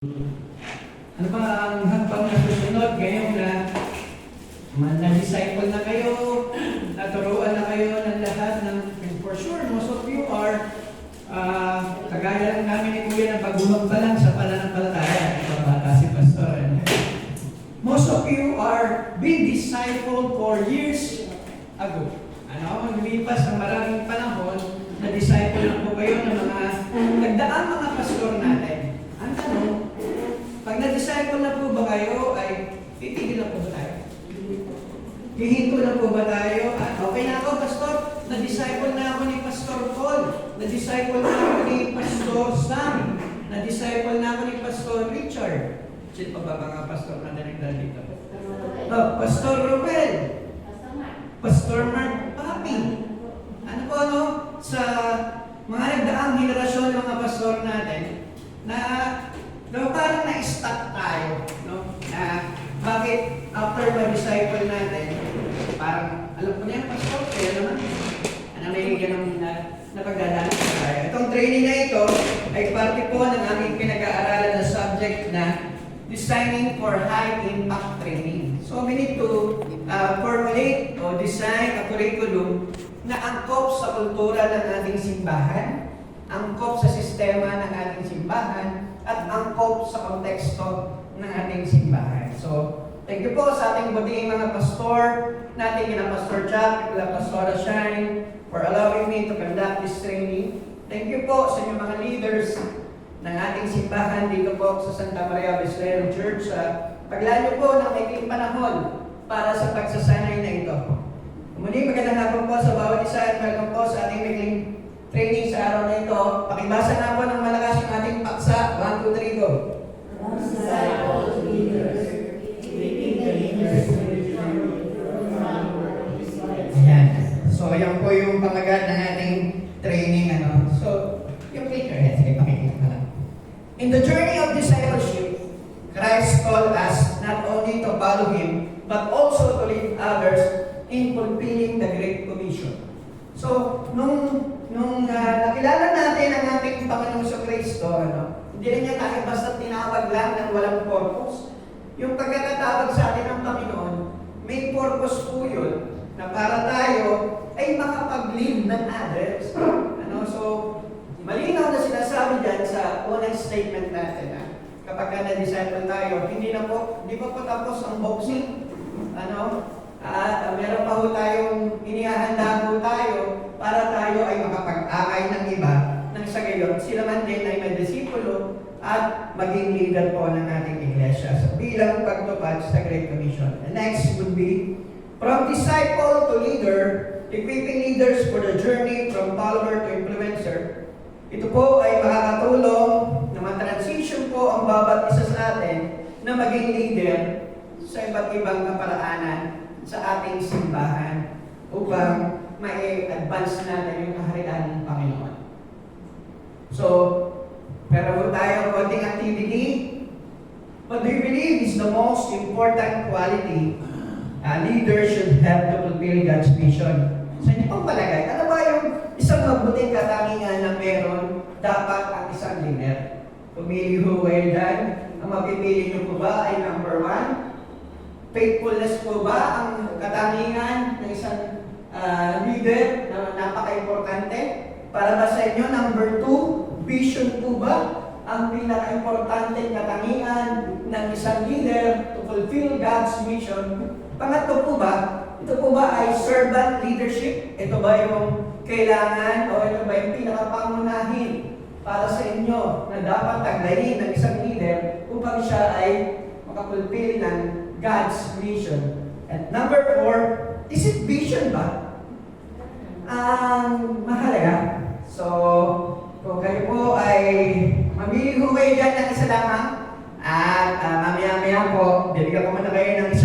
Ano ba ang hakbang na susunod ngayon na disciple na kayo, naturuan na kayo ng lahat ng, for sure, most of you are, kagaya lang namin ni Kuya na paggumag pa lang sa pananampalataya. Ito bata si Pastor. Most of you are being discipled for years ago. Maglipas ng maraming panahon, na-disciple na po kayo ng mga nagdaang mga pastor natin. Ang tanong, pag na-disciple na po ba kayo, ay titigil na po ba tayo? Hihinto na po ba tayo? Okay na ako, Pastor. Na-disciple na ako ni Pastor Paul. Na-disciple na ako ni Pastor Sam. Na-disciple na ako ni Pastor Richard. Sino pa ba mga pastor na nagdala dito? Pastor Romel. Pastor Mark Papi. Ano po sa mga nagdaang henerasyon ng mga pastor natin, na parang na-stuck tayo, no? Bakit after ma-disciple natin, parang, alam ko na yan, Pastor, kaya naman, may ganun na pagdadaanan tayo. Itong training na ito ay parte po ng aming pinag-aaralan na subject na Designing for High Impact Training. So we need to formulate o design a curriculum na angkop sa kultura ng ating simbahan, angkop sa sistema ng ating simbahan, at angkop sa konteksto ng ating simbahan. So, thank you po sa ating buting mga pastor, natin kina Pastor Jack, kina Pastora Shine, for allowing me to conduct this training. Thank you po sa inyong mga leaders ng ating simbahan dito po sa Santa Maria Beslero Church sa paglaan po ng maikling panahon para sa pagsasanay na ito. Muli, magandang hapon po sa bawat isa at welcome po sa ating maikling training sa araw na ito. Pakibasa na po ng malakas yung ating paksa. 1, 2, 3, go. Disciples, leaders, leading the leaders to Ayan. So, ayan po yung pangagad ng ating training. So, yung clicker, sige, pakikita ka lang. In the journey of discipleship, Christ called us not only to follow Him, but also to lead others in fulfilling the Great Commission. So, nung nakilala natin ang ating Panginoong Kristo, hindi na niya tayo basta tinawag lang ng walang purpose. Yung pagkakatawag sa atin ng Panginoon, may purpose po yun na para tayo ay makapag-live ng others. So, malinaw na sinasabi dyan sa unang statement natin kapag na-disciple tayo, hindi pa po tapos ang boxing. Meron pa ho tayong inihahanda ho tayo para tayo ay makapag-akay ng iba nang sa gayon sila man din ay may disipulo at maging leader po ng ating iglesia sa bilang pagtupad sa Great Commission. The next would be from disciple to leader, equipping leaders for the journey from follower to influencer. Ito po ay makakatulong na ma-transition po ang bawat isa sa atin na maging leader sa iba't ibang kaparaanan sa ating simbahan upang ma-advance natin yung kaharian ng Panginoon. So, pero tayo konting activity. What do you believe is the most important quality a leader should have to fulfill God's vision? Sa inyo pang palagay, ano ba yung isang mabuting katangian na meron dapat ang isang leader? Pumili ho kayo dyan. Ang mapipili nyo po ba ay number 1? Faithfulness po ba ang katangian ng isang leader na napaka-importante? Para ba sa inyo, number 2, vision po ba ang pinaka-importante katangian ng isang leader to fulfill God's mission? Pangatlo po ba, ito po ba ay servant leadership? Ito ba yung kailangan o ito ba yung pinakapangunahin para sa inyo na dapat taglayin ng isang leader upang siya ay makapulfill ng God's mission? At number 4, is it vision ba ang mahalaga? So, kung kayo po ay mamili ko kayo dyan ng isa lamang at mamaya-maya po, bibigyan ko muna kayo ng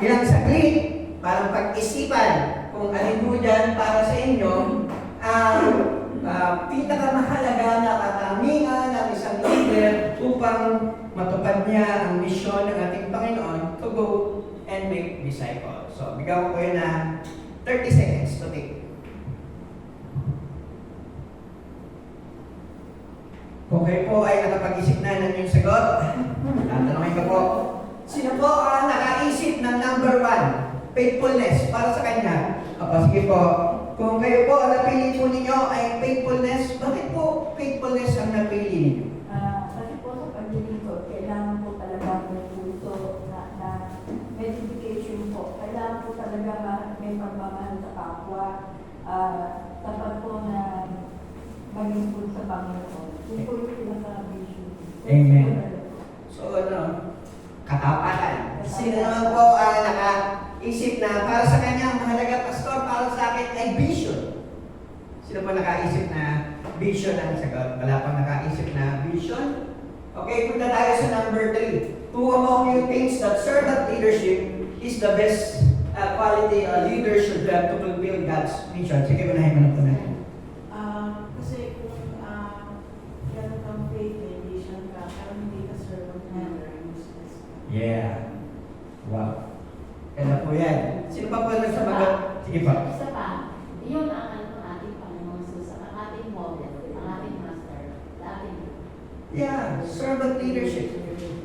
ilang saglit para pag-isipan kung alin po dyan para sa inyo ang pinakamahalaga na katangian ng isang leader upang matupad niya ang misyon ng ating Panginoon to go and make disciples. So, bigyan ko kayo na 30 seconds to take. Kung kung kayo po ay nakapag-isip na ng inyong sagot, tatanungin ko po, sino po ang nakaisip ng number 1, faithfulness para sa Kanya? Sige po, kung kayo po ang napili po ninyo ay faithfulness, bakit po faithfulness ang napili ninyo? Kasi po sa paglilingkod, kailangan po talaga may puso na may dedication po. Kailangan po talaga may pagmamahal sa kapwa. Tapat po na maging po sa Panginoon. Yun po yung pinaka-vision. Amen. So katapatan. Sino naman po ang nakaisip na para sa kanya, mahalaga pastor, para sa akin ay vision? Sino po nakaisip na vision ang sagot? Wala pang nakaisip na vision? Okay, punta tayo sa number 3. Who among you thinks that servant leadership is the best quality a leader should have to fulfill God's mission? Sige, unahin mo na po natin. Kasi kung gano'n kang faith, may vision ka, pero hindi ka servant leader, useless ka. Yeah. Wow. Kaya po yan. Sino pa po nagsabagot? Sige pa. Isa pa, yun ang ating Panginoon Jesus, ang ating model, ang ating master, ang ating Yeah, servant leadership.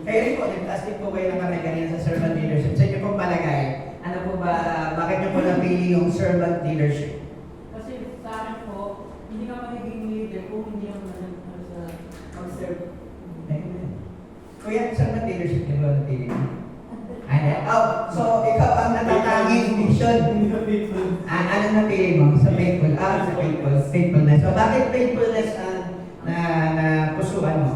Kaya rin po, nagtaas din po kayo ng kamay kanina sa servant leadership. Sa inyo pong palagay, ano po ba, bakit nyo po napili yung servant leadership? Kasi sa akin po, hindi ka magiging leader kung hindi ka mag-serve. Amen. Kuya, servant leadership din ba napili mo? So ikaw ang natatanging vision. Anong napili mo? Sa faithful. Sa faithfulness. So bakit faithfulness ang na pusuan mo?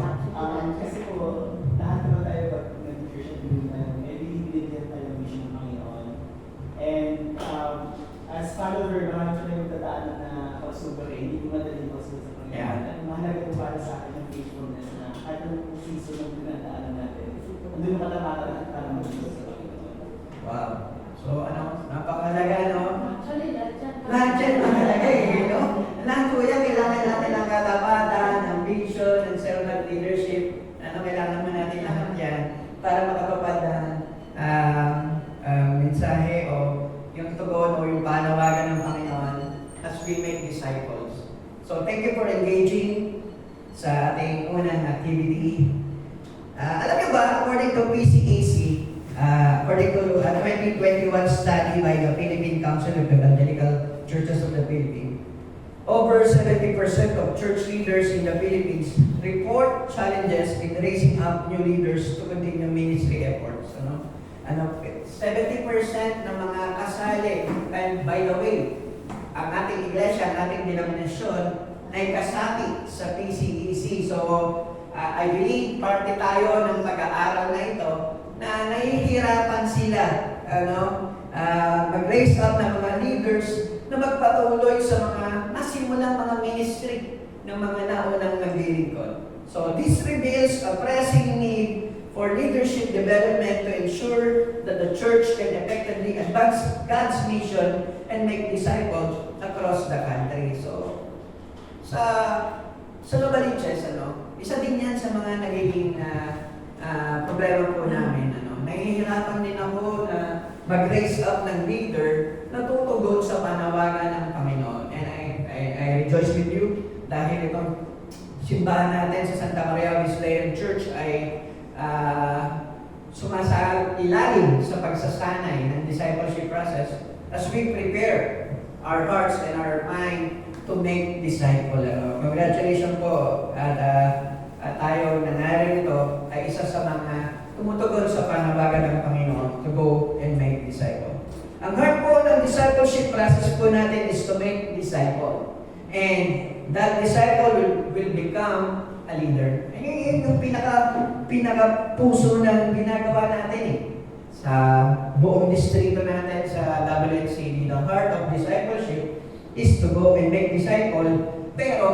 Kasi po, lahat naman tayo pag nag-Christian may binibigyan tayo ng mission ng Panginoon. And as follower, marami pa tayong dadaanan na pagsubok hindi ko madaling pagsubok sa Panginoon. Yeah. At mahalaga po para sa akin yung faithfulness na kahit anong season ng dinadaanan natin, andun yung katamatan at para mag-subok sa Panginoon. Wow. So napakahalaga, no? Actually, Lahat yan mahalaga no? Lahat po yan, kailangan natin ng katapatan, ng vision, ng servant leadership. Kailangan naman natin lahat yan para makatupad ng mensahe o yung tugon o yung panawagan ng Panginoon as we make disciples. So thank you for engaging sa ating unang activity. Alam niyo ba, according to PCAC, according to a 2021 study by the Philippine Council of Evangelical Churches of the Philippines, over 70% of church leaders in the Philippines report challenges in raising up new leaders to continue ministry efforts. 70% ng mga kasali, and by the way, ang ating iglesia, ang ating denominasyon, ay kasali sa PCEC. So, I believe parte tayo ng pag-aaral na ito na nahihirapan sila mag-raise up ng mga leaders na magpatuloy sa mga nasimulang mga ministry ng mga naunang naglilingkod. So this reveals a pressing need for leadership development to ensure that the church can effectively advance God's mission and make disciples across the country. So sa Novaliches, isa din yan sa mga nagiging problema po namin. Nahihirapan din ako na mag-raise up ng leader na tutugon sa panawagan ng Panginoon. And I rejoice with you dahil itong simbahan natin sa Santa Maria Wesleyan Church ay sumasailalim sa pagsasanay ng discipleship process as we prepare our hearts and our mind to make disciple. Congratulations po at tayo na narito ay isa sa mga tumutugon sa panawagan ng Panginoon to go and make disciple. Ang heart po ng discipleship process po natin is to make disciple. And that disciple will become a leader. Yan yung pinaka-puso ng ginagawa natin sa buong distrito natin sa WNCD. The heart of discipleship is to go and make disciple, pero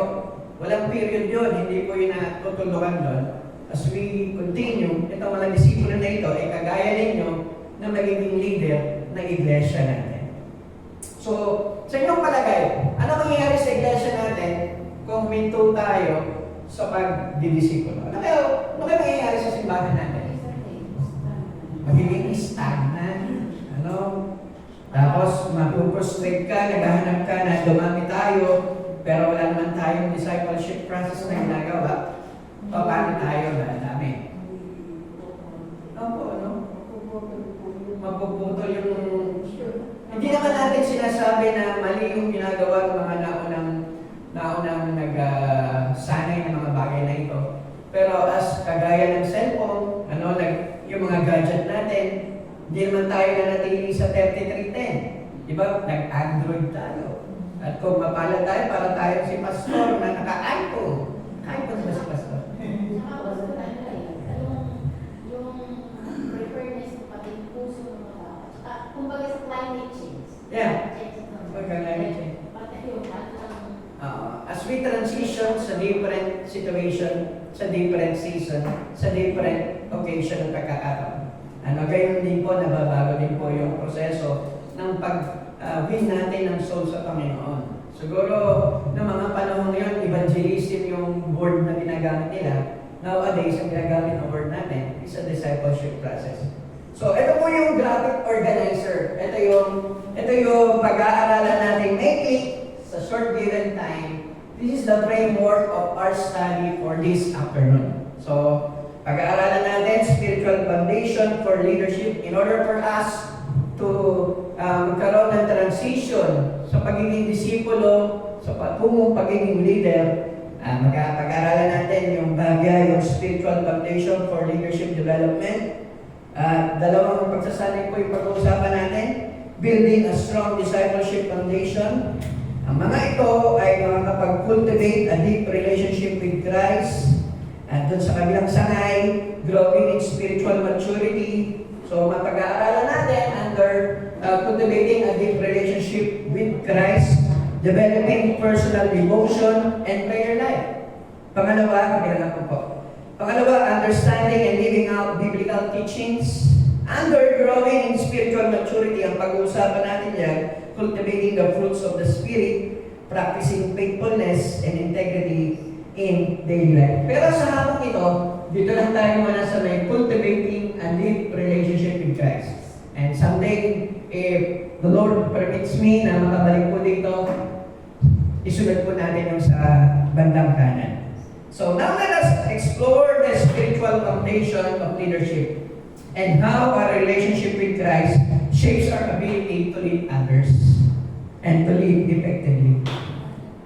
walang period yun, hindi po yun natutulungan doon. As we continue, itong mga disipulo na ito ay kagaya ninyo na magiging leader ng iglesia natin. So, sa inyong palagay, ano mangyayari sa iglesia natin kung minto tayo sa pagdidisipulo? Ano kayo mangyayari sa simbahan natin? Magiging stagnant. Tapos mapuprostrate ka, naghahanap ka na dumami tayo, pero wala naman tayong discipleship process na ginagawa. paano tayo na dami. Opo, ano? Mapuputol yung... Hindi naman natin sinasabi na mali yung ginagawa ng mga naunang nagsanay ng mga bagay na ito. Pero as kagaya ng cellphone, yung mga gadget natin, hindi naman tayo nanatili sa 3310. Diba? Nag-Android tayo. At kung mapalad tayo, para tayo si pastor na naka-iPhone. iPhone ba si pastor? Yung preparedness ng pati puso ng mga tao. Tsaka, kumbaga sa climate change. Yeah. Climate change. Pati yung As we transition sa different situation, sa different season, sa different occasion ng pagkakataon. Gayon din po, nababago din po yung proseso ng pag-win natin ng soul sa Panginoon. Siguro, ng mga panahon ngayon, evangelism yung word na ginagamit nila. Nowadays, ang ginagamit ng word natin is a discipleship process. So, ito po yung graphic organizer. Ito yung pag-aaralan natin mainly sa short given time. This is the framework of our study for this afternoon. So, pag-aaralan natin spiritual foundation for leadership in order for us to magkaroon ng transition sa pagiging disipulo, sa patungong pagiging leader. Pag-aaralan natin yung bagay, yung spiritual foundation for leadership development. Dalawang pagsasanay po yung pag-uusapan natin, building a strong discipleship foundation. Ang mga ito ay makakapag-cultivate a deep relationship with Christ. At doon sa kabilang sangay, growing in spiritual maturity. So, mapag-aaralan natin under cultivating a deep relationship with Christ, developing personal devotion and prayer life. Pangalawa, understanding and living out biblical teachings. Under growing in spiritual maturity, ang pag-uusapan natin yan, cultivating the fruits of the Spirit, practicing faithfulness and integrity in daily life. Pero sa hapong ito, dito lang tayo muna sa may cultivating a deep relationship with Christ. And someday, if the Lord permits me na makabalik po dito, isunod po natin yung sa bandang kanan. So now let us explore the spiritual foundation of leadership and how our relationship with Christ shapes our ability to lead others and to lead effectively.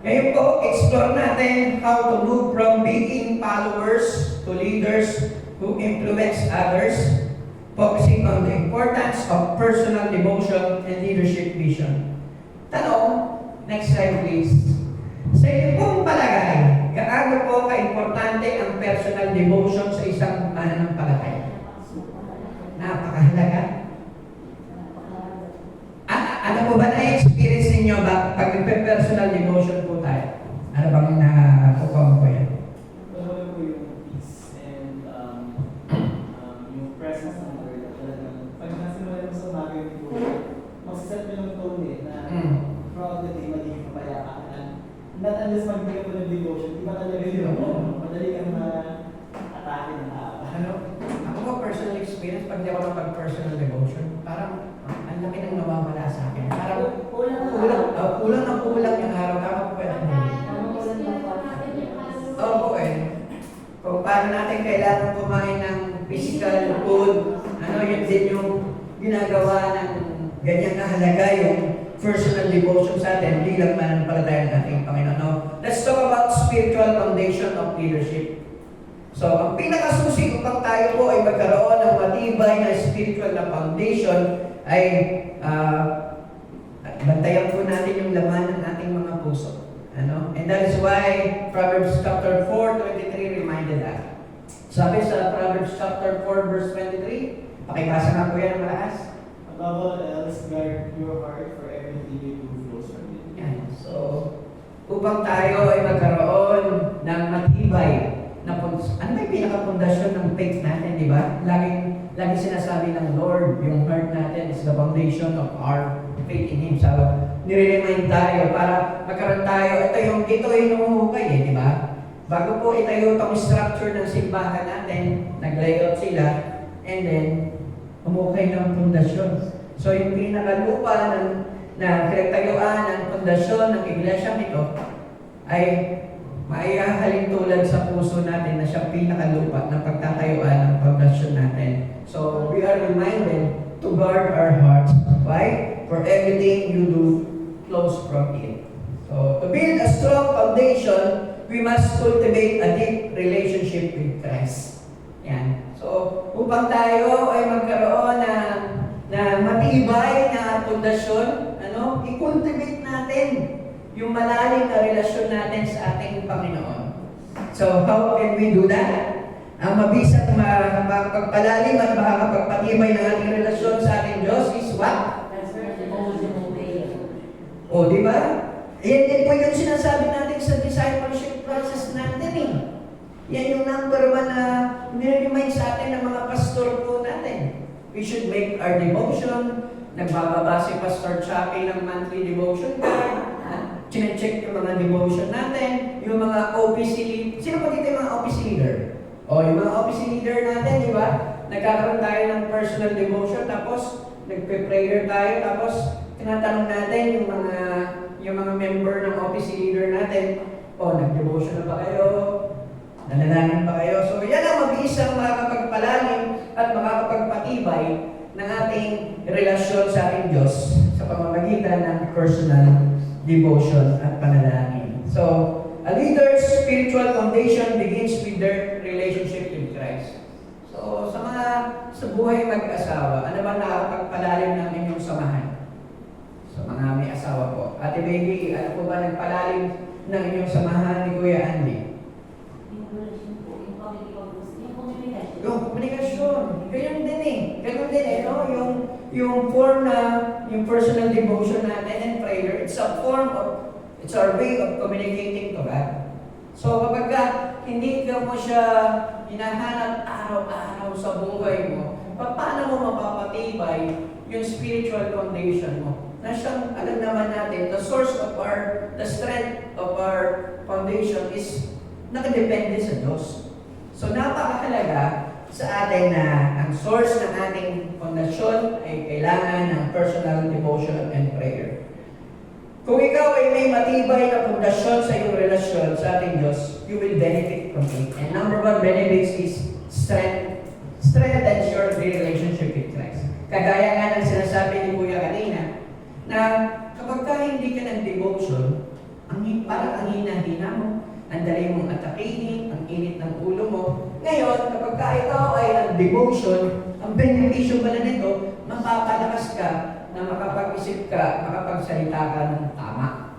Ngayon po, explore natin how to move from being followers to leaders who influence others, focusing on the importance of personal devotion and leadership vision. Tanong, next slide please. Sa iyo pong palagay, gaano po ka-importante ang personal devotion sa isang mananampalataya? Napakahalaga. Ano po ba na-experience ninyo ba pag personal devotion po tayo? Ano bang nakukuha mo po yan? Wala po yung peace and yung presence ng Lord. Talagang pag nasimulan mo sa umaga yung devotion, magsiset mo yung tone na throughout the day magiging mapayapa ka na. Not unless magbigay mo ng devotion, di ba talaga yun? Madali kang ma-atake ng tao. Ako po personal experience, pag di ako pag-personal devotion, parang ang laki ng nawawala sa akin. Parang kulang yung araw. Tama po ba yan? Opo Kung paano natin kailangan kumain ng physical food, yun din yung ginagawa ng ganyang kahalaga yung personal devotion sa atin bilang mananampalataya ng ating Panginoon. No? Let's talk about spiritual foundation of leadership. So, ang pinakasusi upang tayo po ay magkaroon ng matibay na spiritual na foundation ay bantayan po natin yung laman ng ating mga puso. And that is why Proverbs chapter 4:23 reminded us. Sabi sa Proverbs chapter 4 verse 23, pakibasa nga po yan malakas. Above all else, guard your heart for everything you do flows from it. Yan. So, upang tayo ay magkaroon ng matibay na ano ba yung pinaka-pundasyon ng faith natin, di ba? Laging sinasabi ng Lord, yung heart natin is the foundation of our faith in Him. So, nire-remind tayo para magkaroon tayo, ito yung humuhukay di ba? Bago po itayo itong structure ng simbahan natin, nag-layout sila, and then, humukay ng pundasyon. So, yung pinakalupa na pinagtayuan ng pundasyon ng iglesia nito ay maihahalin tulad sa puso natin na siya pinakalupa ng pagtatayuan ng pundasyon natin. So, we are reminded to guard our hearts. Why? For everything you do flows from it. So, to build a strong foundation, we must cultivate a deep relationship with Christ. Yan. So, upang tayo ay magkaroon na matibay na pundasyon, i-cultivate natin yung malalim na relasyon natin sa ating Panginoon. So, how can we do that? Ang mabisat makapagpalalim at makakapagpatibay ng ating relasyon sa ating Diyos is what? O, di ba? Yan din po yung sinasabi natin sa discipleship process natin eh. Yan yung number 1 na nire-remind sa atin ng mga pastor po natin. We should make our devotion. Nagbababa si Pastor Chappie ng monthly devotion card. Chine-check yung mga devotion natin. Yung mga OPC leader. Sino po dito yung mga OPC leader? O, yung mga OPC leader natin, di ba? Nagkakaroon tayo ng personal devotion, tapos nagpe-prayer tayo, tapos tinatanong natin yung mga member ng OPC leader natin, nag-devotion na ba kayo? Nanalangin ba kayo? So, yan ang mabisang makakapagpalalim at makakapagpatibay ng ating relasyon sa ating Diyos sa pamamagitan ng personal devotion at panalangin. So, a leader's spiritual foundation begins with their relationship with Christ. So, sa buhay mag-asawa, ano ba nakakapagpalalim ng inyong samahan? So, mga may asawa po. Ate Baby, ano po ba nagpalalim ng inyong samahan ni Kuya Andy? Yung komunikasyon. Ganyan din eh. Ganyan din eh, no? Yung form na, yung personal devotion natin and prayer, it's our way of communicating to God. So, kapag hindi ka mo siya hinahanap araw-araw sa buhay mo, paano mo mapapatibay yung spiritual foundation mo? Na siyang, alam naman natin, the strength of our foundation is nakadepende sa Diyos. So, napakahalaga sa atin na ang source ng ating fondasyon ay kailangan ng personal devotion and prayer. Kung ikaw ay may matibay na fondasyon sa iyong relasyon sa ating Diyos, you will benefit from it. And number 1 benefits is strengthens your relationship with Christ. Kagaya nga ng sinasabi ni Kuya kanina, na kapag hindi ka ng devotion, parang ang hina-hina mo, ang dali mong atakihin, ang init ng ulo mo. Ngayon, kapag ikaw ay ng devotion, ang benepisyo pala nito, mapapalakas ka na makapag-isip ka, makapagsalita ka ng tama.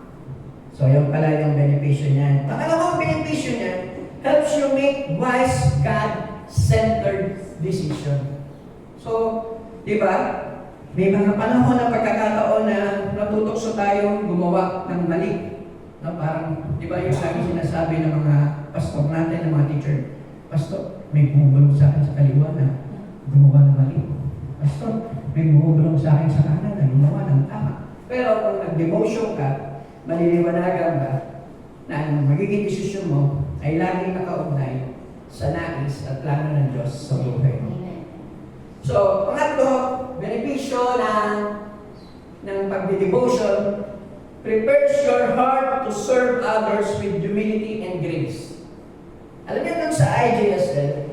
So, yun pala yung benepisyo niyan. Pangalawang benepisyo niyan, helps you make wise, God-centered decision. So, di ba? May mga panahon na pagkakataon na natutokso tayong gumawa ng mali. No, parang, di ba yung lagi sinasabi ng mga pastor natin, ng mga teacher, Pastor, may bumubulong sa akin sa kaliwa na gumawa ng mali. Pastor, may bumubulong sa akin sa kanan na gumawa ng tama. Pero kung nag-devotion ka, maliliwanagan ka na ang magiging desisyon mo ay laging nakaugnay sa nais at plano ng Diyos sa buhay mo. So, pangatlo, benepisyo ng pagdi-devotion, prepares your heart to serve others with humility and grace. Alam niyo dun sa IJSL,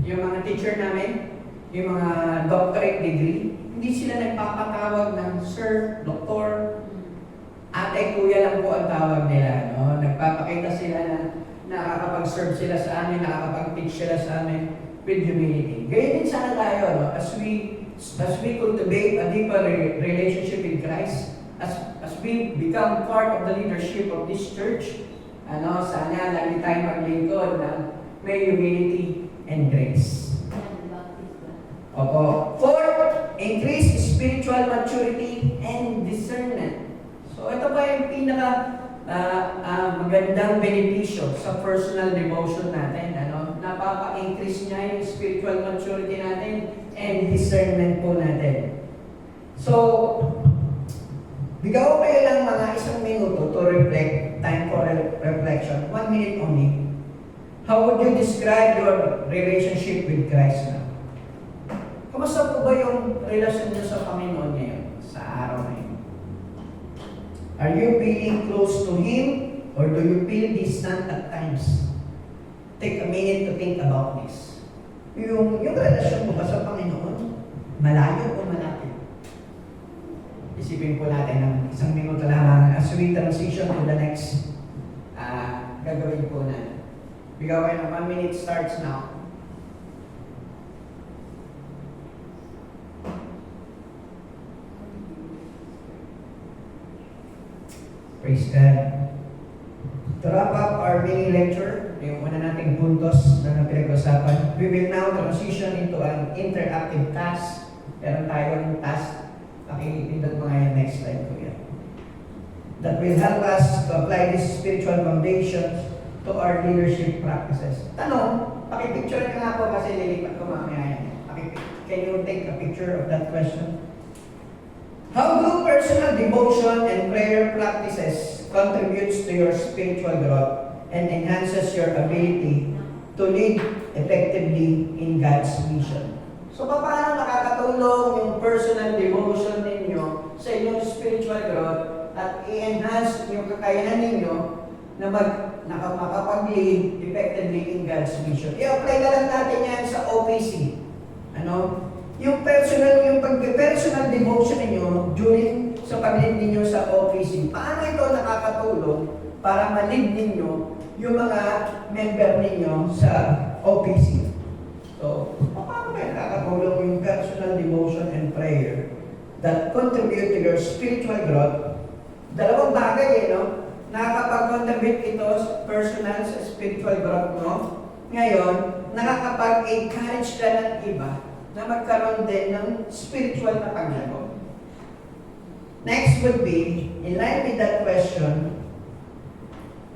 yung mga teacher namin, yung mga doctorate degree, hindi sila nagpapatawag ng sir, doktor, ate, kuya lang po ang tawag nila. No? Nagpapakita sila na nakakapag-serve sila sa amin, nakakapag-teach sila sa amin with humility. Gayun din sana tayo, no? As we cultivate a deeper relationship with Christ, as we become part of the leadership of this church, sana lagi tayo maglingkod ng may humility and grace. Opo. Fourth, increase spiritual maturity and discernment. So ito pa yung magandang benepisyo sa personal devotion natin. Napapa-increase niya yung spiritual maturity natin and discernment po natin. So, bigaw kayo lang mga 1 minuto to reflect, time for reflection, 1 minute only. How would you describe your relationship with Christ now? Kamusta po ba yung relasyon niyo sa Panginoon ngayon, sa araw na yun? Are you feeling close to Him Or do you feel distant at times? Take a minute to think about this. Yung relasyon mo ba sa Panginoon, malayo o malapit? Isipin po natin ng isang minuto lamang as we transition to the next gagawin po na. Bigyan kayo ng 1 minute starts now. Praise God. To wrap up our mini lecture, yung una nating puntos na pinag-usapan, we will now transition into an interactive task. Meron tayong task. Pakipindot mo nga yung next slide ko yan. That will help us to apply these spiritual foundations to our leadership practices. Tanong, pakipicture ka nga po kasi lilipat ko mamaya yan. Can you take a picture of that question? How do personal devotion and prayer practices contributes to your spiritual growth and enhances your ability to lead effectively in God's mission? So, paano nakakatulong yung personal devotion ninyo sa inyong spiritual growth at i-enhance yung kakayahan ninyo na makapag-lead effectively in God's mission? I-apply na lang natin yan sa OPC. Yung pag-personal devotion ninyo during sa pag-lead ninyo sa OPC, paano ito nakakatulong para ma-lead ninyo yung mga member ninyo sa OPC? So, paano kaya nakakatulong yung personal devotion and prayer that contribute to your spiritual growth? Dalawang bagay nakakapag-contribute ito sa personal, sa spiritual growth mo. Ngayon, nakakapag-encourage ka ng iba na magkaroon din ng spiritual na paglago. Next would be, in line with that question,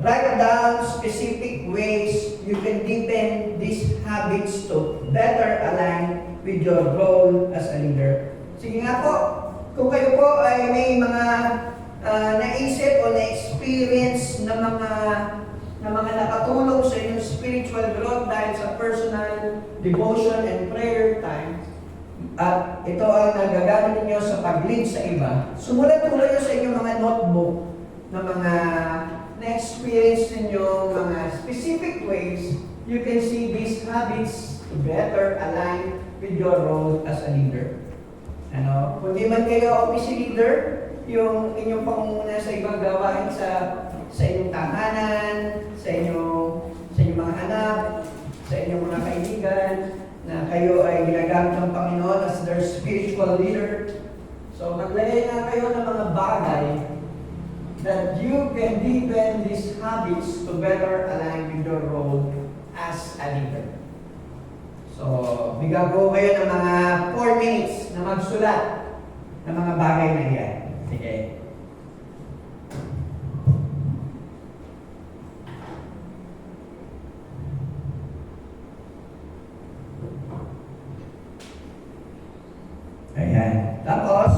write down specific ways you can deepen these habits to better align with your role as a leader. Sige nga po, kung kayo po ay may mga naisip o na-experience na mga nakatulong sa inyong spiritual growth dahil sa personal devotion and prayer time, at ito ang nagagamit ninyo sa pag-lead sa iba, sumulat po kayo sa inyong mga notebook na mga na-experience ninyo, mga specific ways you can see these habits to better align with your role as a leader. Kung di man kayo OPC leader, yung inyong pangunguna sa ibang gawain sa inyong tahanan, sa inyong mga anak, sa inyong mga kaibigan, na kayo ay ginagamit ng Panginoon as their spiritual leader. So, maglagay na kayo ng mga bagay that you can deepen these habits to better align with your role as a leader. So, bigyan ko kayo ng mga 4 minutes na magsulat ng mga bagay na yan. Sige. Ayan. Tapos,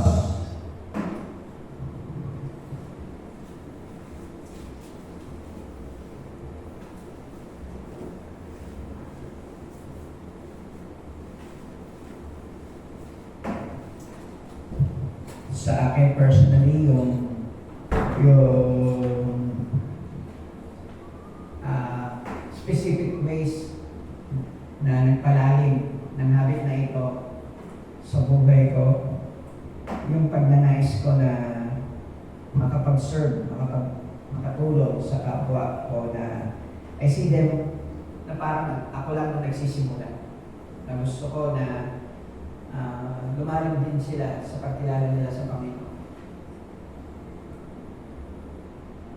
sa akin personally, yung specific ways na nagpalalim ng habit na ito sa buhay ko, yung pagnanais ko na makapag-serve, makatulong sa kapwa ko, na I see them na parang ako lang na nagsisimula. Na gusto ko na lumalim din sila sa pagkilala nila sa Panginoon.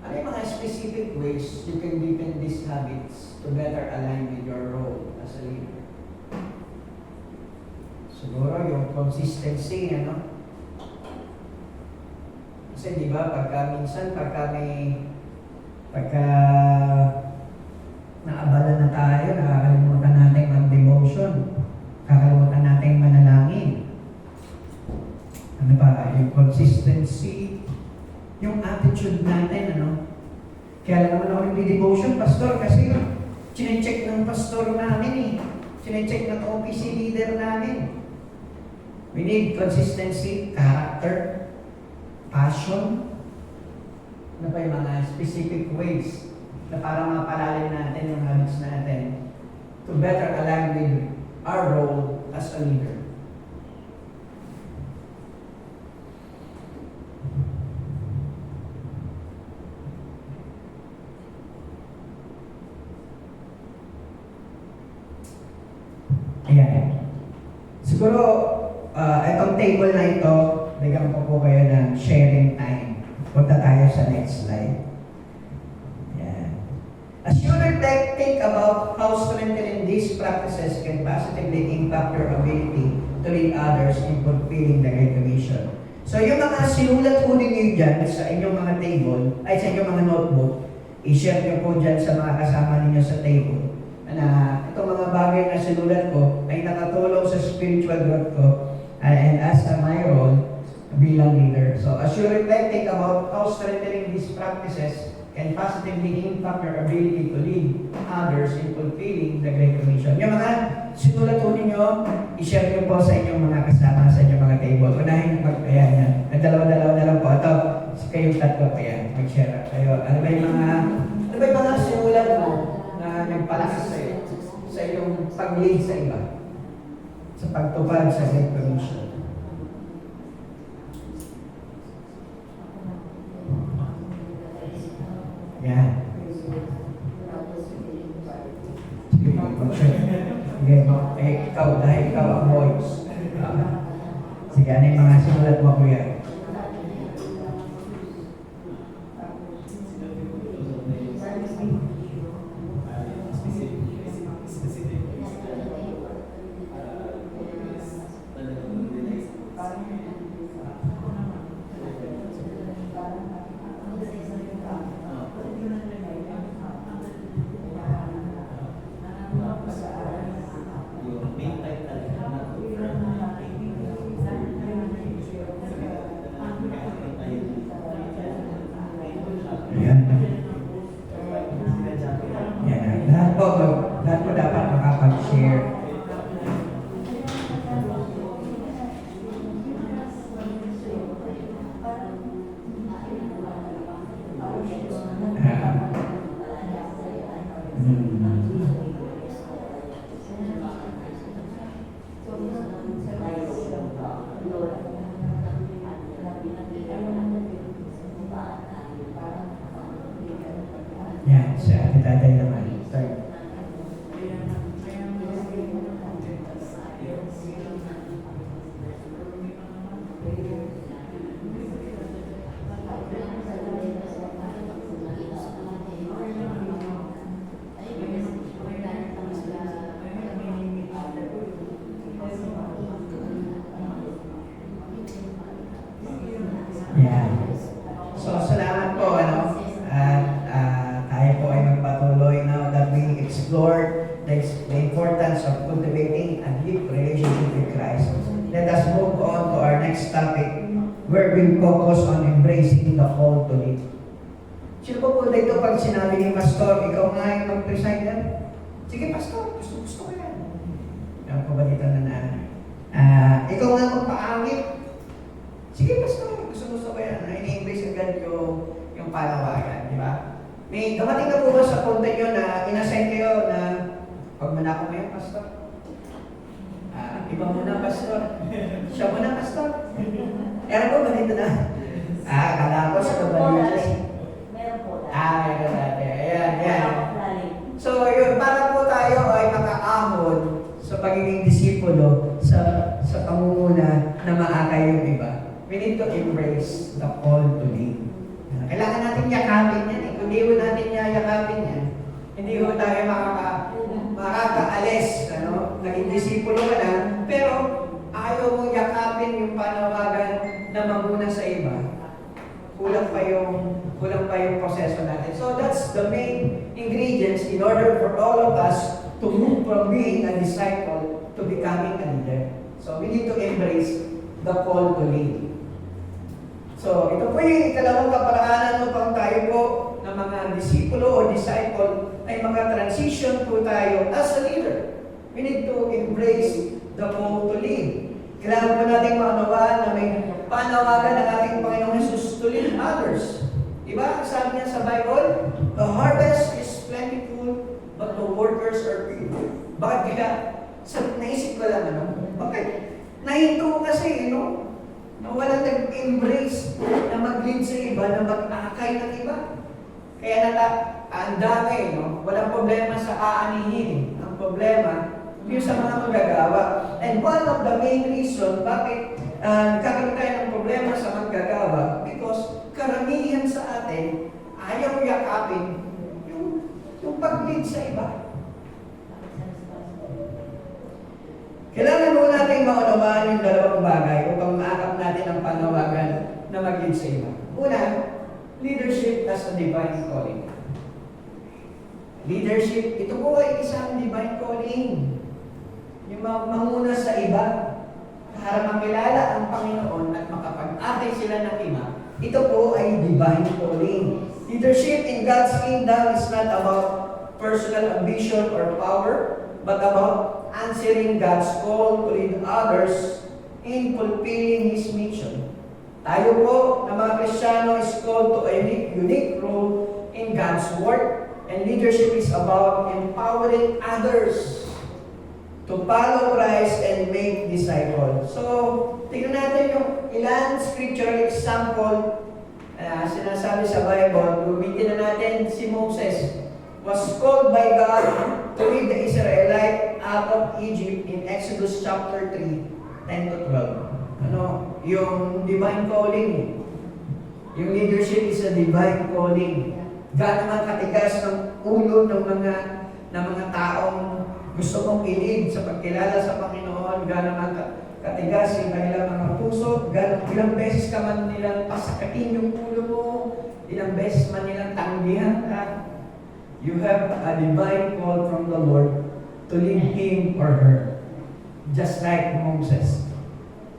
Ano yung mga specific ways you can deepen these habits to better align with your role as a leader? Siguro yung consistency, Kasi di ba, pagka naabala na tayo, nakakalimutan natin mag-devotion, kakalimutan natin manalangin. Ano ba? Yung consistency, yung attitude natin, Kaya naman ako hindi devotion, pastor, kasi chinecheck ng pastor namin chinecheck ng OPC leader namin. We need consistency, character, passion, ano pa yung mga specific ways na para mapalalim natin yung habits natin to better align with our role as a leader. Ayan. Siguro, itong table na ito, bigyan ko po kayo ng sharing time. Punta tayo sa next slide. Ayan. As you reflect, think about how strengthening these practices can positively impact your ability to lead others in fulfilling the Great Commission. So yung mga sinulat po ninyo dyan sa inyong mga table, ay sa inyong mga notebook, i-share nyo po dyan sa mga kasama ninyo sa table na itong mga bagay na sinulat ko ay nakatulong sa spiritual growth ko and as my role bilang leader. So as you reflect, think about how strengthening these practices can positively impact your ability to lead others in fulfilling the Great Commission. Yung mga sinulat po ninyo, i-share nyo po sa inyong mga kasama sa inyong mga table. Unahin magpayan yan. Dalawa-dalawa na lang po. Ito, kayong tatlo pa yan. Mag-share kayo. Ano ba yung mga sinulat mo na nagpalakas sa'yo sa iyong pag-lead sa iba, sa pagtupad sa Great Commission? Yan. Sige, mag-share. Sige, ikaw, dahil ikaw ang voice. Sige, ano yung mga sinulat mo, kuya? Yan. Yan. Lahat po dapat makapag-share. Yan, si Ate Tatay naman. Start. Yan. So, salamat po, at tayo po ay magpatuloy now that we explore the importance of cultivating a deep relationship with Christ. Let us move on to our next topic where we focus on embracing the call to lead. Sino po dito pag sinabi ni Pastor, ikaw nga yung mag-preside yan? Sige, Pastor, gusto ko yan. Yan po ba dito ikaw nga magpaangit? Sige, Pastor, gusto ko yan. Ini-embrace agad yung panawagan, di ba? May dumating na po ba sa punto nyo na inassign kayo na pag manako mo yan, Pastor? Iba muna, Pastor. Siya muna, Pastor. Ewan ko ba dito na? Kala ko sa kabalitas. Meron po. Meron natin. Ayan. So, yun, para po tayo ay makaahon sa pagiging disipulo sa pangunguna na maakay yung iba. We need to embrace the call to lead. Kailangan natin yakapin yan. Kung di ho natin yakapin yan, hindi ho tayo makakaalis. Naging disipulo ka na, pero ayaw mong yakapin yung panawagan na mamuna sa iba. Kulang pa yung proseso natin. So that's the main ingredients in order for all of us to move from being a disciple to becoming a leader. So we need to embrace the call to lead. So ito po yung ikalawang kaparaanan upang tayo po ng mga disipulo o disciple ay maka-transition po tayo as a leader. We need to embrace the call to lead. Kailangan po natin maunawaan na may panawagan ng ating Panginoong Jesus to lead others Diba? Ang sabi niya sa Bible, the harvest is plentiful, but the workers are few. Bakit kaya? Naisip ko lang, bakit? Nahinto kasi, na walang nag-embrace na mag-lead sa iba, na mag-akay ng iba. Kaya ang dami, walang problema sa aanihin. Ang problema, yung sa mga magagawa. And one of the main reason bakit nagkakaroon tayo ng problema sa manggagawa, because karamihan sa atin, ayaw yakapin yung pag-lead sa iba. Kailangan mo natin maunawaan yung dalawang bagay upang maakap natin ang panawagan na mag-lead sa iba. Una, leadership as a divine calling. Leadership, ito po ay isang divine calling. Yung manguna sa iba para makilala ang Panginoon at makapag-akay sila ng iba. Ito po ay divine calling. Leadership in God's kingdom is not about personal ambition or power, but about answering God's call to lead others in fulfilling His mission. Tayo po na mga Kristiyano is called to a unique role in God's work, and leadership is about empowering others to follow Christ and make disciples. So, tingnan natin yung ilan scriptural example sinasabi sa Bible. Gamitin na natin si Moses was called by God to lead the Israelites out of Egypt in Exodus chapter 3, 10 to 12. Yung divine calling. Yung leadership is a divine calling. Gaano man katigas ng ulo ng mga taong gusto mong ilid sa pagkilala sa Panginoon, gaano man katigas yung kanilang mga puso, ilang beses ka man nilang pasakatin yung ulo mo, ilang beses man nilang tanggihan ka. You have a divine call from the Lord to lead him or her, just like Moses.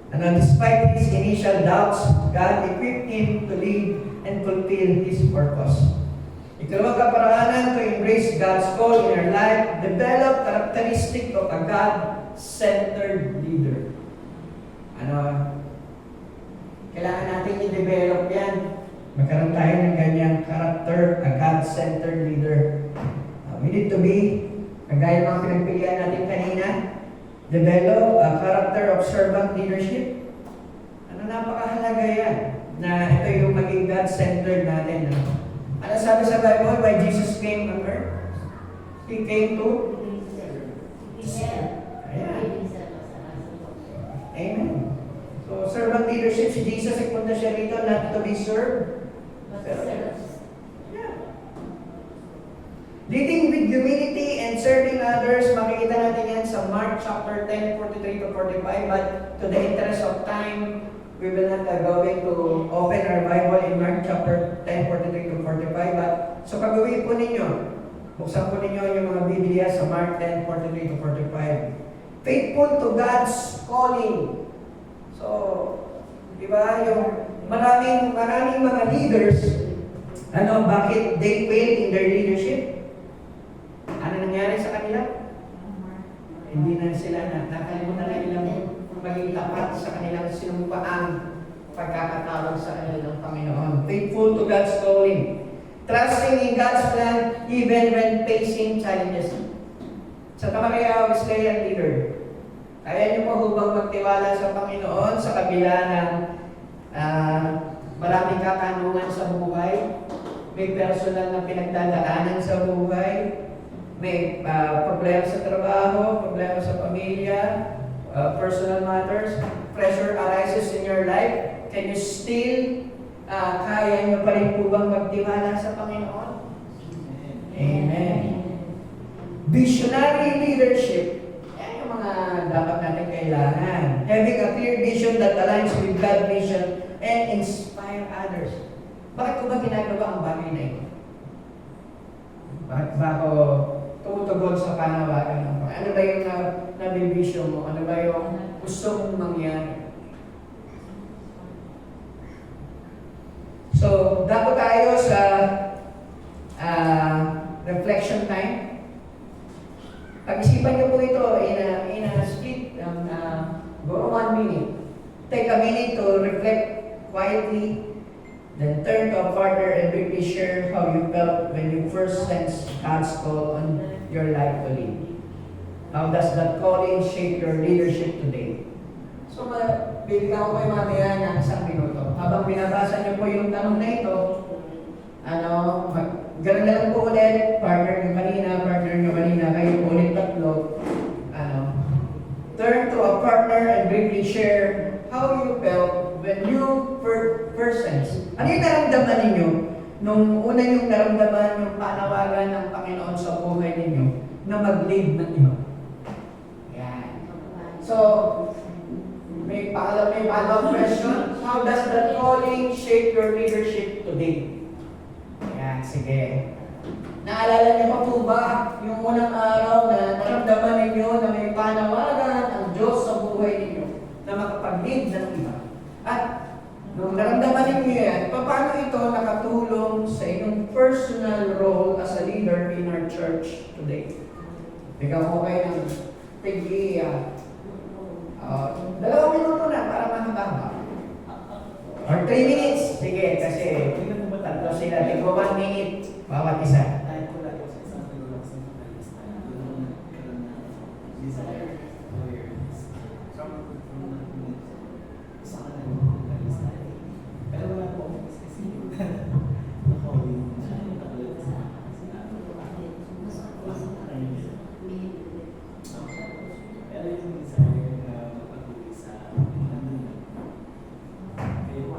And despite his initial doubts, God equipped him to lead and fulfill his purpose. Ikalawang kaparaanan to embrace God's call in our life, develop characteristic of a God-centered leader. Kailangan natin i-develop yan. Magkaroon tayo ng ganyang character, a God-centered leader. We need to be, kagaya mga pinagpilian natin kanina, develop a character of servant leadership. Napakahalaga yan, na ito yung maging God-centered natin. Ano sabi sa Bible? Why Jesus came on earth? He came to? Ayan. Amen. So, servant leadership, si Jesus, ipunta siya rito not to be served. Yeah. Leading with humility and serving others, makikita natin yan sa Mark chapter 10, 43 to 45. But to the interest of time, we will not going to open our Bible in Mark chapter 10, 43 to 45. But, so pag-uwi po ninyo, buksan po ninyo yung mga Biblia sa Mark 10, 43 to 45. Faithful to God's calling. So, di ba, yung maraming mga leaders, bakit they failed in their leadership? Ano nangyari sa kanila? Hindi na sila nakalimutan na nilang maging tapat sa kanilang sinumpaang pagkakatawag sa kanilang Panginoon. Faithful to God's calling. Trusting in God's plan even when facing challenges. Sa Tamaraya Wesleyan leader, kaya niyo po hubang magtiwala sa Panginoon sa kabila ng maraming katanungan sa buhay, may personal na pinagdadaanan sa buhay, may problema sa trabaho, problema sa pamilya, personal matters, pressure arises in your life, can you still, kaya nyo pa rin po bang magtiwala sa Panginoon? Amen. Visionary leadership. Yan yung mga dapat natin kailangan. Having a clear vision that aligns with God's mission and inspire others. Bakit ko ba ginagawa ang bagay na ito? Bakit ba ako tumutugon sa panawagan ng Panginoon? Ano ba yung nabibisyon mo? Ano ba yung gusto mong mangyari? So, dapat tayo sa reflection time. Pag-isipan niyo po ito in a split, go 1 minute. Take a minute to reflect quietly Then turn to a partner and briefly share how you felt when you first sensed God's call on your life to lead. How does that calling shape your leadership today? So, bibigyan ko kayo mamaya ng isang minuto. Habang binabasa niyo po yung tanong na ito, ganun na lang po ulit, partner nyo kanina, kayo po ulit tatlo, turn to a partner and briefly share how you felt when you first sensed. Ano yung naramdaman ninyo nung una yung naramdaman yung panawagan ng Panginoon sa buhay ninyo na mag-lead ng iba? Yan. So, may follow-up question. How does that calling shape your leadership today? Yan, sige. Naalala niyo pa po ba yung unang araw na naramdaman ninyo na may panawagan ang Diyos sa buhay ninyo na makapag-lead ng iba? At nung naramdaman ninyo yan, paano ito nakatulong sa inyong personal role as a leader in our church today? Bigyan ko kayo ng tigli, 2 minuto na para mahaba. Or 3 minutes. Sige, kasi tatlo sila. Tigwa 1 minute bawat isa. Kahit ko lang sa isang pag-ulas ng Palestine, doon naman nagkaroon ng desire, awareness. So, isa ka lang ng Palestine. Pero wala po akong kasi nakawin mo siya. Nakawin sa pero yung desire na magpatuloy sa nandun. Kaya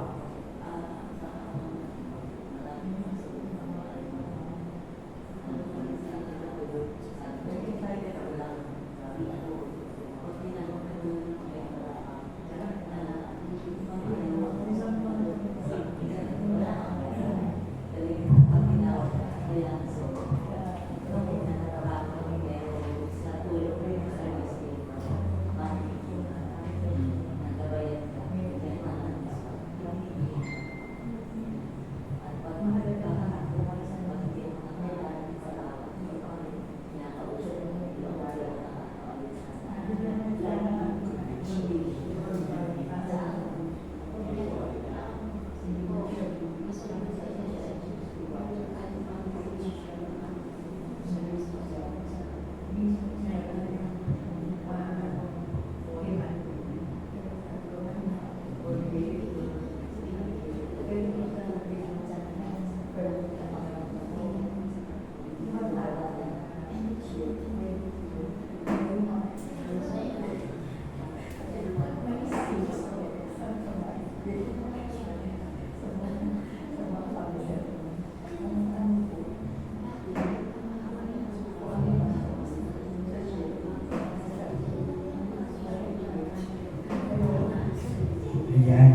Ayan.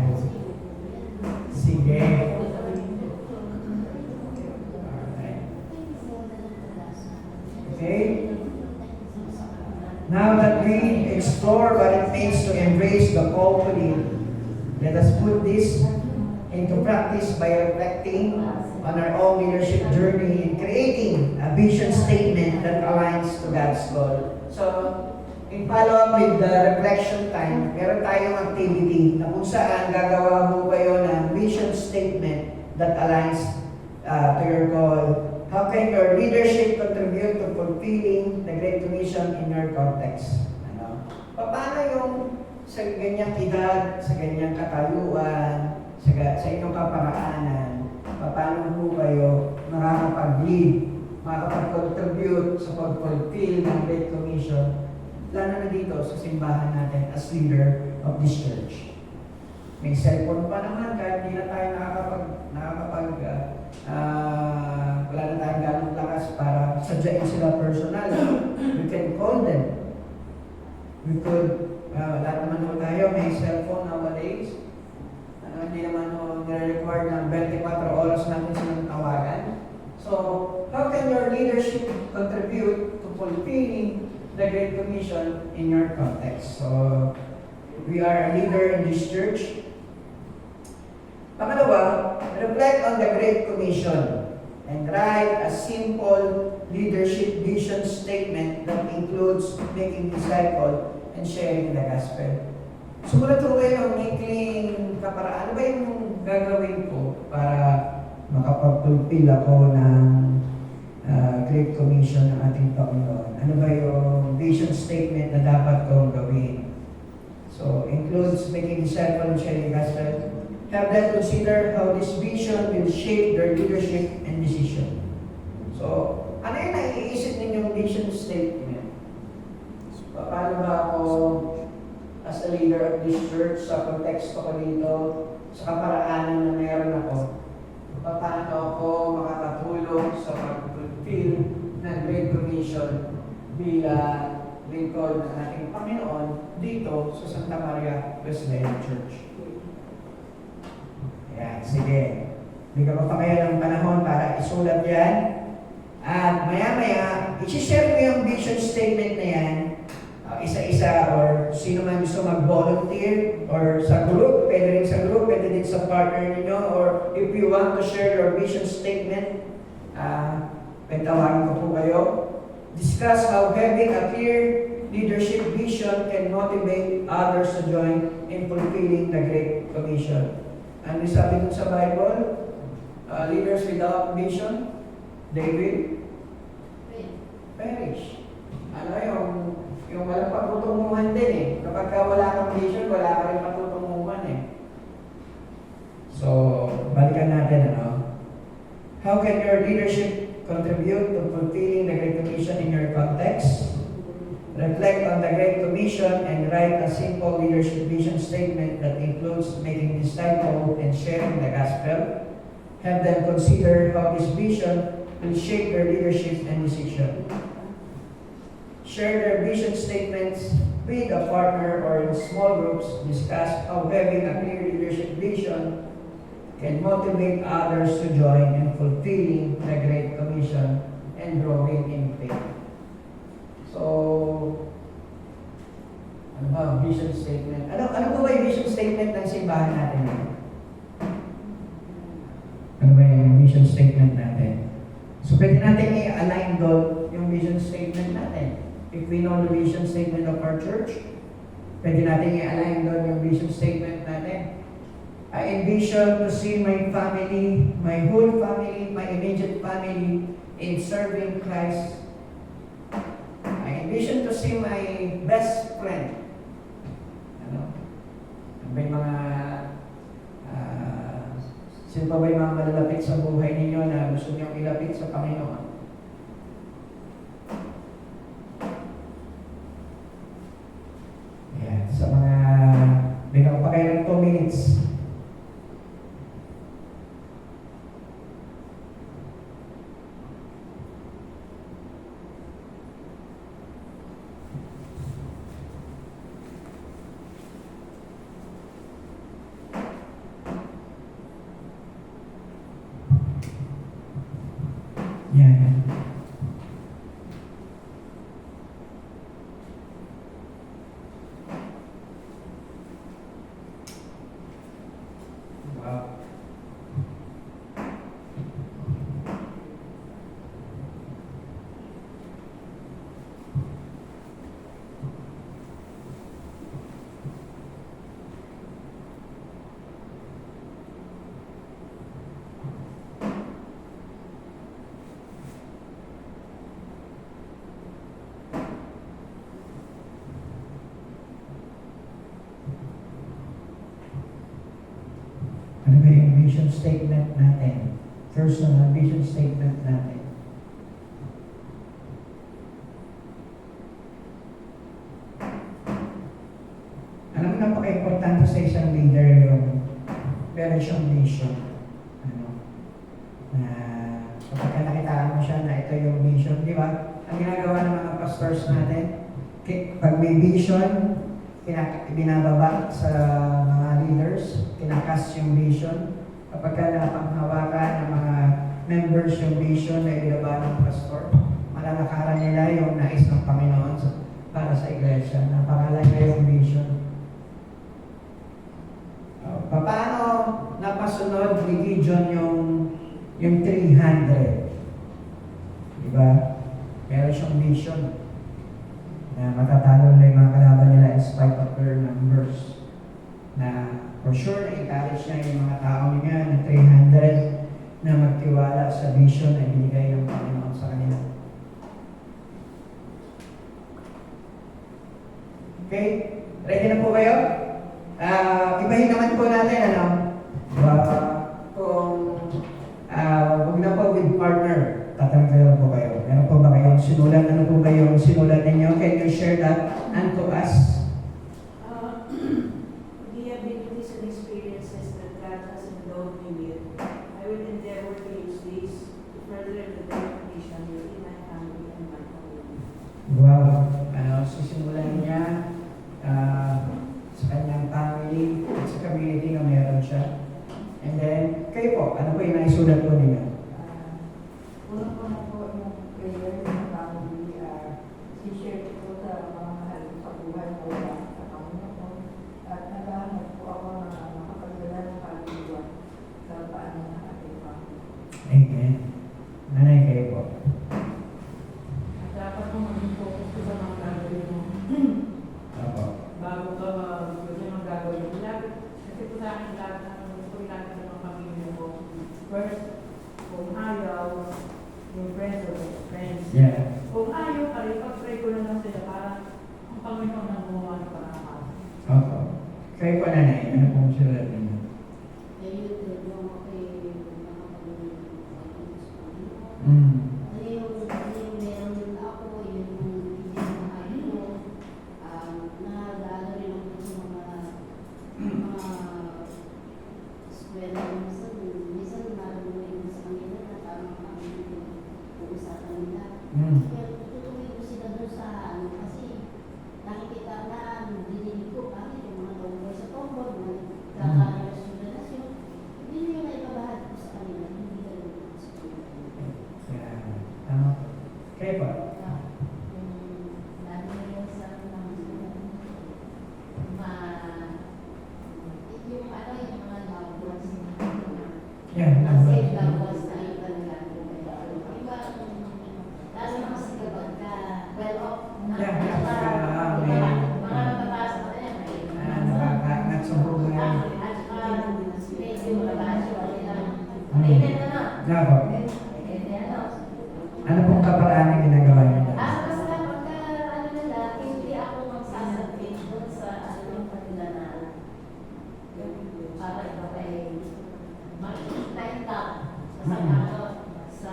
Sige. Alright. Okay. Now that we explore what it means to embrace the call to lead, let us put this into practice by reflecting on our own leadership journey and creating a vision statement that aligns to God's call. So, in follow-up with the reflection time, meron tayong activity na kung saan gagawa mo kayo ng vision statement that aligns to your call. How can your leadership contribute to fulfilling the Great Commission in your context? Paano yung sa ganyang edad, sa ganyang katayuan, sa inyong kaparaanan, paano po kayo makakapag-lead, makakapag-contribute sa pag-fulfill ng Great Commission, lalo na dito sa simbahan natin as leader of this church. May cellphone pa naman, kahit hindi na tayo wala na tayong ganong lakas para sadyain sila personal. We can call them. We could, lahat naman tayo, may cellphone nowadays. Hindi naman nire-require ng 24 oras natin silang tawagan. So, how can your leadership contribute to fulfilling the Great Commission in your context? So, we are a leader in this church. Pangalawa, reflect on the Great Commission and write a simple leadership vision statement that includes making disciples and sharing the gospel. Sumulat ko kayo ng maikling kaparaan. Ano ba yung gagawin ko para makapag-fulfill ako ng Great Commission ng ating Panginoon? Ano ba yung vision statement na dapat kong gawin? So, includes making disciples and sharing the gospel. Have them consider how this vision will shape their leadership and decision. So, ano yung naiisip ninyong vision statement? So, paano ba ako as a leader of this church, sa konteksto ko dito, sa kaparaanan na meron ako, paano ako makakatulong sa pag-fulfill ng Great Commission bilang lingkod ng ating Panginoon dito sa Santa Maria Wesleyan Church. Ayan, sige. Bigyan ko pa kayo ng panahon para isulat yan. At maya-maya, isi-share mo yung vision statement na yan, isa-isa, or sino man gusto mag-volunteer, or sa group, pwede rin sa group, pwede din sa partner ninyo, or if you want to share your vision statement, tawagin ko po kayo. Discuss how having a clear leadership vision can motivate others to join in fulfilling the Great Commission. Ano sabi dun sa Bible? Leaders without vision, they will perish. Ano yung walang patutunguhan din eh. Kapag wala kang vision, wala ka rin patutunguhan eh. So, balikan natin How can your leadership contribute to fulfilling the Great Commission in your context? Reflect on the Great Commission and write a simple leadership vision statement that includes making disciples and sharing the gospel. Have them consider how this vision will shape their leadership and decision. Share their vision statements with a partner or in small groups. Discuss how having a clear leadership vision can motivate others to join in fulfilling the Great Commission and growing in faith. So, ano ba vision statement? Ano po ba yung vision statement ng simbahan natin? Ano ba yung vision statement natin? So, pwede natin i-align doon yung vision statement natin. If we know the vision statement of our church, pwede natin i-align doon yung vision statement natin. I envision to see my family, my whole family, my immediate family in serving Christ. I envision to see my best friend. May mga sino pa ba yung mga malalapit sa buhay ninyo na gusto niyong ilapit sa Panginoon? Ayan, sa mga bigyan ko pa kayo ng 2 minutes. Yan. Wow. Ano ba yung vision statement natin? Personal vision statement natin. Alam mo, napaka-importante sa isang leader yung meron siyang vision. Kapag nakitaan mo siya na ito yung vision, di ba? Ang ginagawa ng mga pastors natin, pag may vision, binababa sa mga leaders, kinakas yung vision. Kapag napanghawakan ng mga members yung vision na ibinaba ng pastor, malalakaran nila yung nais ng Panginoon para sa iglesia. Napakalaga yung vision. Paano napasunod ni Gideon yung 300? Diba? Meron siyang vision na matatalo nila yung mga kalaban nila in spite of their numbers. na for sure na-encourage niya yung mga tao niya na 300 na magtiwala sa vision na binigay ng Panginoon sa kanila. Okay? Ready na po kayo? Ibahin naman po natin, ano? Huwag na po with partner. Tatanggol po kayo. Meron po ba kayong sinulat? Ano po ba yung sinulat ninyo? Can you share that unto us? The abilities and experiences that God has endowed me with, I will endeavor to use these to further the mission within my family and my community. Wow! Sisimulan niya sa kanyang family at sa community na meron siya. And then, kayo po, ano po yung naisulat po ninyo? Una po yung prayer ng family, si-share ko po sa mga mahal sa buhay ko sa Panginoon. At naghahanap po ako na makapagdala ng kaluluwa sa paano ng ating family. Amen. Nanay, kayo po. At dapat mo maging focus ko sa mga gagawin mo. Opo. Bago ka mag-gusto ng gagawin mo. Kasi po sa akin lahat ng gusto ko lahat ng mga pamilya ko. First, kung ayaw, yung friends or friends. Yeah. Kung ayaw pa rin, pag-pray ko na lang sila para ang Panginoon ang gumawa ng panakal. Opo. Kayo po, nanay, ano pong sinulat ninyo? Mm. Mm. Kaya tutuloy ko sila doon sa ano kasi nakikita na didinig ko bakit yung mga tungkol sa tungkol, mga kakarelasyon, hindi nyo na ipabahad ko sa kanila, hindi ka lang sa kanila. Yeah. Tama po. Kayo po? Lagi na yung sa yung mga loved ones Yeah. kasi loved ones na iba nila. Iba, lalo na kasi kapag well off, Yeah, yeah. mga mataas na yan. Nakakaangat sa buhay. At medyo mabasyo nila. Pwede na na. Yeah po. Pwede na. Ano pong kaparaan na ginagawa niyo? Basta pagka ano nila, hindi ako magsasabit doon sa ano yung kanila na para ito ay makikita yung tao sa ano, sa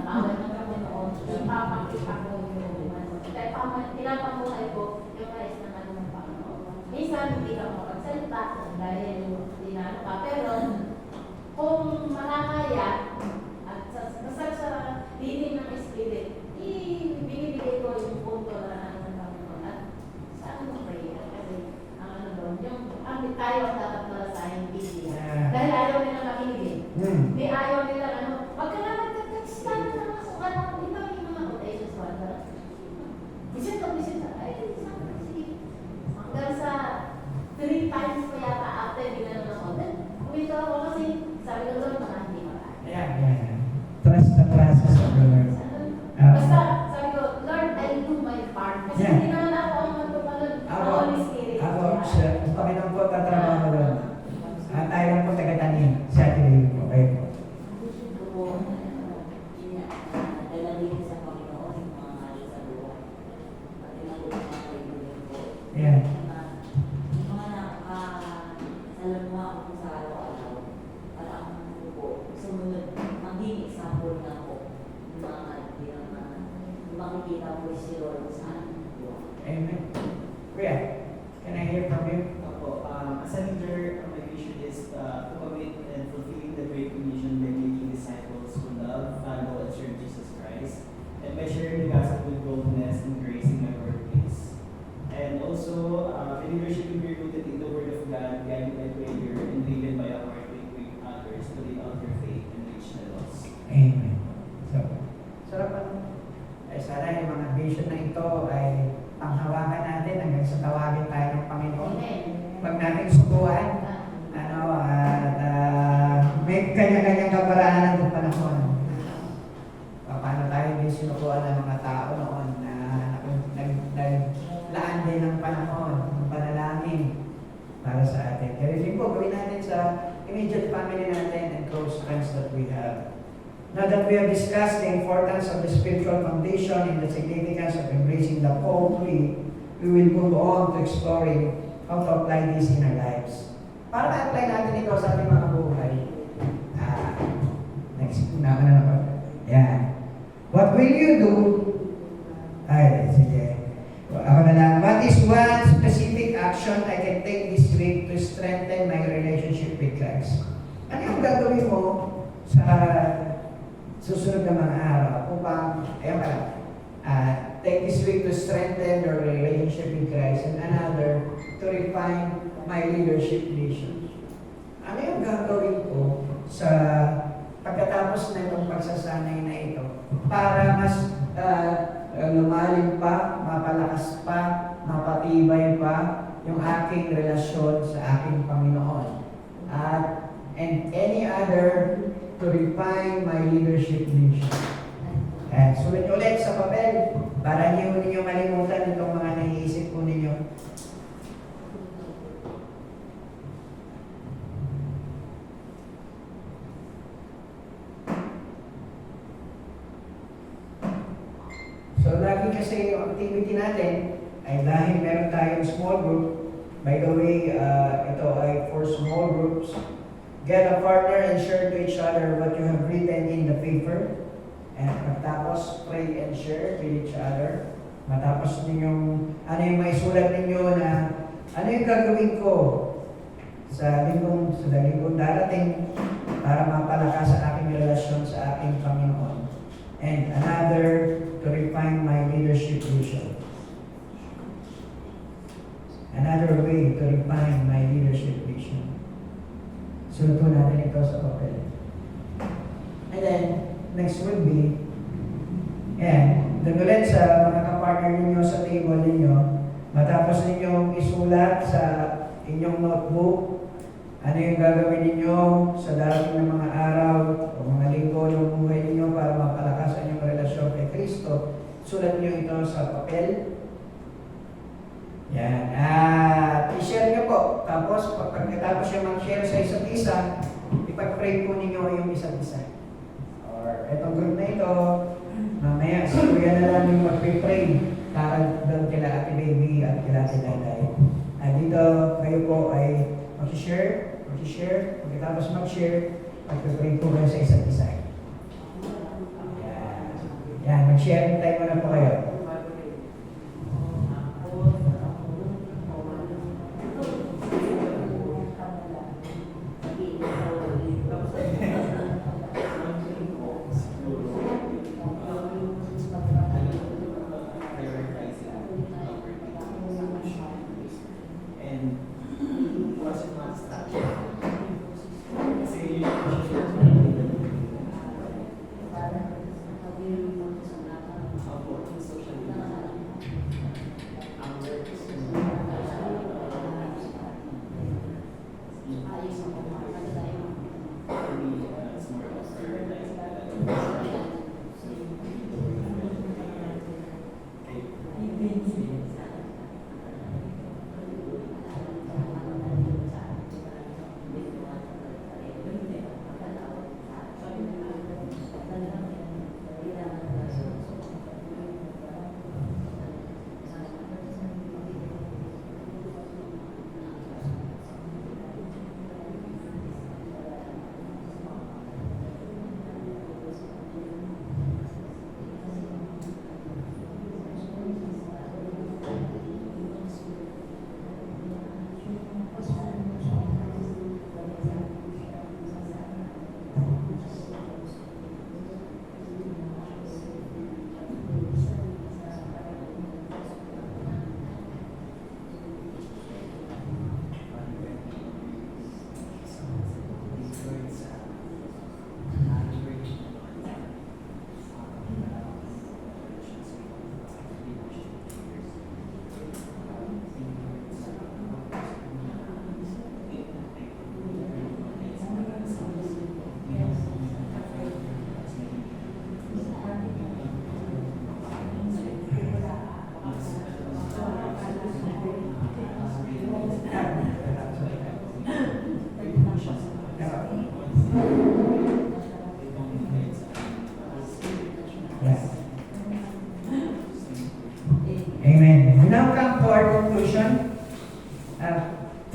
bawal ng Panginoon, ipapakita ko yung ano. Kaya pinapamuhay ko yung nais ng ano ng Panginoon. Minsan hindi ka makapagsalita dahil hindi na ano pa. Pero kung makakaya at basta sa leading ng Spirit, ibinibigay ko yung punto na ano ng Panginoon at saan mo prayer. Kasi ang ano doon, yung tayo ang dapat malasahin Biblia. Yeah. Dahil ayaw nila makinig. Hmm. Di ayaw nila ano, pagka nga nagtag-text ka na naman sa anak ko, ito yung mga quotations ko. Bisit ka, ay, sige. Hanggang sa 3 times ko yata after ginano ng order. Kumito ako kasi sabi ko doon, mga hindi makakaya. Yeah. Trust the process of the Lord. Basta, sabi ko, Lord, I do my part. Kasi Yeah. hindi naman ako ang magpapalod ng Holy Spirit. Ako, siya, ang Panginoon po tatrabaho doon. At tayo lang po taga-tanin. Sa atin po, kayo po. Gusto ko dalawin sa Panginoon yung mga ngalay sa buhay. At tinatulong mga kaibigan ko. Yeah. Yung mga nakasalamuha ako sa araw-araw. Para ako po sumunod, maging example na po. Yung mga kaibigan na makikita ko si Lord sa aking buhay. Amen. Kuya, can I hear from you? Opo, as a leader, my vision is to commit and fulfill the Great Commission by making disciples who love, follow, and serve Jesus Christ, and by sharing the gospel with boldness and grace in my workplace. And also, my leadership will be rooted in the Word of God, guided by prayer, and driven by a heart to equip others to live out their faith and reach the lost. Amen. So, sarap ano? Ay sana yung mga vision na ito ay panghawakan natin hanggang sa tawagin tayo ng Panginoon. Amen. Huwag natin subuan. May kanya-kanyang kaparaanan ng panahon. Paano tayo din sinukuan ng mga tao noon na naglaan din ng panahon, ng panalangin, para sa atin. Kaya rin po, gawin natin sa immediate family natin and close friends that we have. Now that we have discussed the importance of the spiritual foundation and the significance of embracing the whole tree, we will move on to exploring how to apply this in our lives. Para ma-apply natin ito sa ating mga buhay. Next, nauna na po. Yan. What will you do? Ay, sige. Ako na lang. What is one specific action I can take this week to strengthen my relationship with Christ? Ano yung gagawin mo sa susunod na mga araw upang, ayan pala, take this week to strengthen your relationship with Christ, and another, to refine my leadership vision. Ano yung gagawin ko sa pagkatapos na itong pagsasanay na ito para mas lumalim pa, mapalakas pa, mapatibay pa yung aking relasyon sa aking Panginoon. And any other to refine my leadership vision. Sulit ulit sa papel para hindi ninyo malimutan itong mga naiisip po ninyo. So lagi kasi yung activity natin ay dahil meron tayong small group. By the way, ito ay for small groups. Get a partner and share to each other what you have written in the paper. And matapos, pray and share with each other. Matapos ninyong, ano yung maisulat ninyo na, ano yung gagawin ko sa linggong darating para mapalakas sa aking relasyon sa aking Panginoon. And another, to refine my leadership vision. Another way to refine my leadership vision. Sulat po natin ito sa papel. And then, next would be, doon ulit sa mga kapartner ninyo sa table ninyo, matapos ninyong isulat sa inyong notebook, ano yung gagawin ninyo sa darating na mga araw o mga linggo ng buhay ninyo para mapalakas ang inyong relasyon kay Kristo, sulat niyo ito sa papel. Yan. I-share nyo po. Tapos, pagkatapos yung mag-share sa isa't isa, ipag-pray po ninyo yung isa't isa. Or, etong group na ito, mamaya, si Kuya na lang yung mag-pray para doon kila Ate Baby at kila Ate Dayday. Dito, kayo po ay mag-share. Pagkatapos mag-share, mag-pray po kayo sa isa't isa. Yan, mag-share tayo muna po kayo. social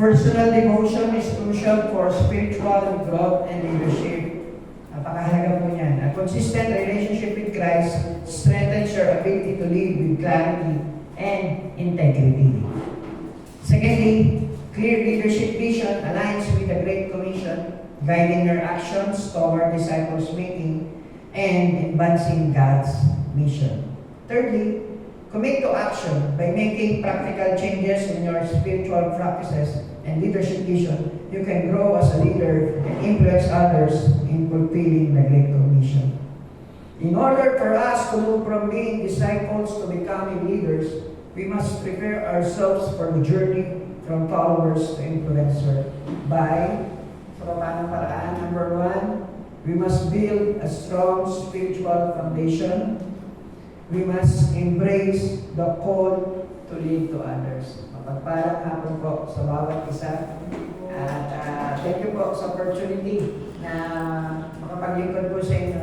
Personal devotion is crucial for spiritual growth and leadership. Napakahalaga po niyan. A consistent relationship with Christ strengthens your ability to lead with clarity and integrity. Secondly, clear leadership vision aligns with the Great Commission, guiding your actions toward disciples making and advancing God's mission. Thirdly, commit to action by making practical changes in your spiritual practices and leadership vision. You can grow as a leader and influence others in fulfilling the Great Commission. In order for us to move from being disciples to becoming leaders, we must prepare ourselves for the journey from followers to influencer by, sa paano paraan, number 1, we must build a strong spiritual foundation. We must embrace the call to lead to others. Mapagpalang hapon po sa bawat isa. At thank you po sa opportunity na makapaglingkod po sa inyo